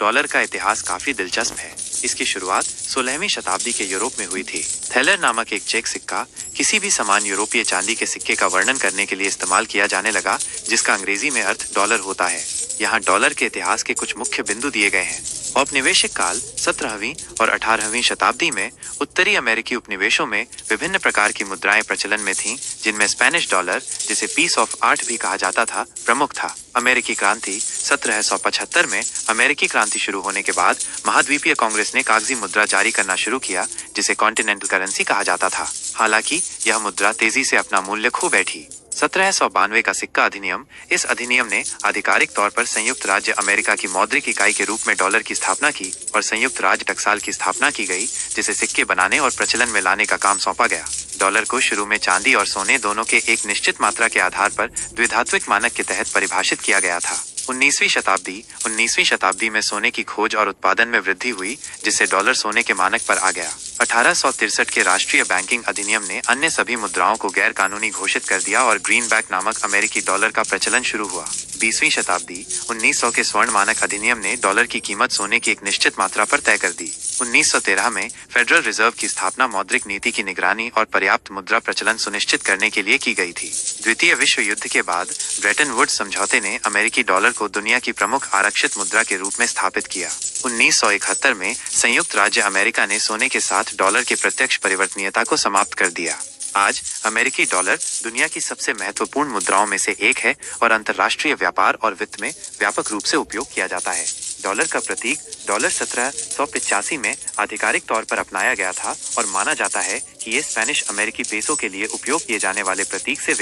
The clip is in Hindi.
डॉलर का इतिहास काफी दिलचस्प है। इसकी शुरुआत 16वीं शताब्दी के यूरोप में हुई थी। थैलर नामक एक चेक सिक्का किसी भी समान यूरोपीय चांदी के सिक्के का वर्णन करने के लिए इस्तेमाल किया जाने लगा, जिसका अंग्रेजी में अर्थ डॉलर होता है। यहाँ डॉलर के इतिहास के कुछ मुख्य बिंदु दिए गए हैं। औपनिवेशिक काल 17वीं और 18वीं शताब्दी में उत्तरी अमेरिकी उपनिवेशों में विभिन्न प्रकार की मुद्राएं प्रचलन में थीं, जिनमें स्पेनिश डॉलर, जिसे पीस ऑफ आर्ट भी कहा जाता था, प्रमुख था। अमेरिकी क्रांति 1775 में अमेरिकी क्रांति शुरू होने के बाद महाद्वीपीय कांग्रेस ने कागजी मुद्रा जारी करना शुरू किया, जिसे कॉन्टिनेंटल करेंसी कहा जाता था। हालांकि यह मुद्रा तेजी से अपना मूल्य खो बैठी। 1792 का सिक्का अधिनियम। इस अधिनियम ने आधिकारिक तौर पर संयुक्त राज्य अमेरिका की मौद्रिक इकाई के रूप में डॉलर की स्थापना की और संयुक्त राज्य टकसाल की स्थापना की गई, जिसे सिक्के बनाने और प्रचलन में लाने का काम सौंपा गया। डॉलर को शुरू में चांदी और सोने दोनों के एक निश्चित मात्रा के आधार पर द्विधात्विक मानक के तहत परिभाषित किया गया था। 19वीं शताब्दी में सोने की खोज और उत्पादन में वृद्धि हुई, जिससे डॉलर सोने के मानक पर आ गया। 1863 के राष्ट्रीय बैंकिंग अधिनियम ने अन्य सभी मुद्राओं को गैर कानूनी घोषित कर दिया और ग्रीनबैक नामक अमेरिकी डॉलर का प्रचलन शुरू हुआ। 20वीं शताब्दी 1900 के स्वर्ण मानक अधिनियम ने डॉलर की कीमत सोने की एक निश्चित मात्रा पर तय कर दी। 1913 में फेडरल रिजर्व की स्थापना मौद्रिक नीति की निगरानी और पर्याप्त मुद्रा प्रचलन सुनिश्चित करने के लिए की गई थी। द्वितीय विश्व युद्ध के बाद ब्रेटन वुड्स समझौते ने अमेरिकी डॉलर को दुनिया की प्रमुख आरक्षित मुद्रा के रूप में स्थापित किया। 1971 में संयुक्त राज्य अमेरिका ने सोने के साथ डॉलर के प्रत्यक्ष परिवर्तनीयता को समाप्त कर दिया। आज अमेरिकी डॉलर दुनिया की सबसे महत्वपूर्ण मुद्राओं में से एक है और अंतर्राष्ट्रीय व्यापार और वित्त में व्यापक रूप से उपयोग किया जाता है। डॉलर का प्रतीक डॉलर 1785 में आधिकारिक तौर पर अपनाया गया था और माना जाता है कि ये स्पेनिश अमेरिकी पेसो के लिए उपयोग किए जाने वाले प्रतीक से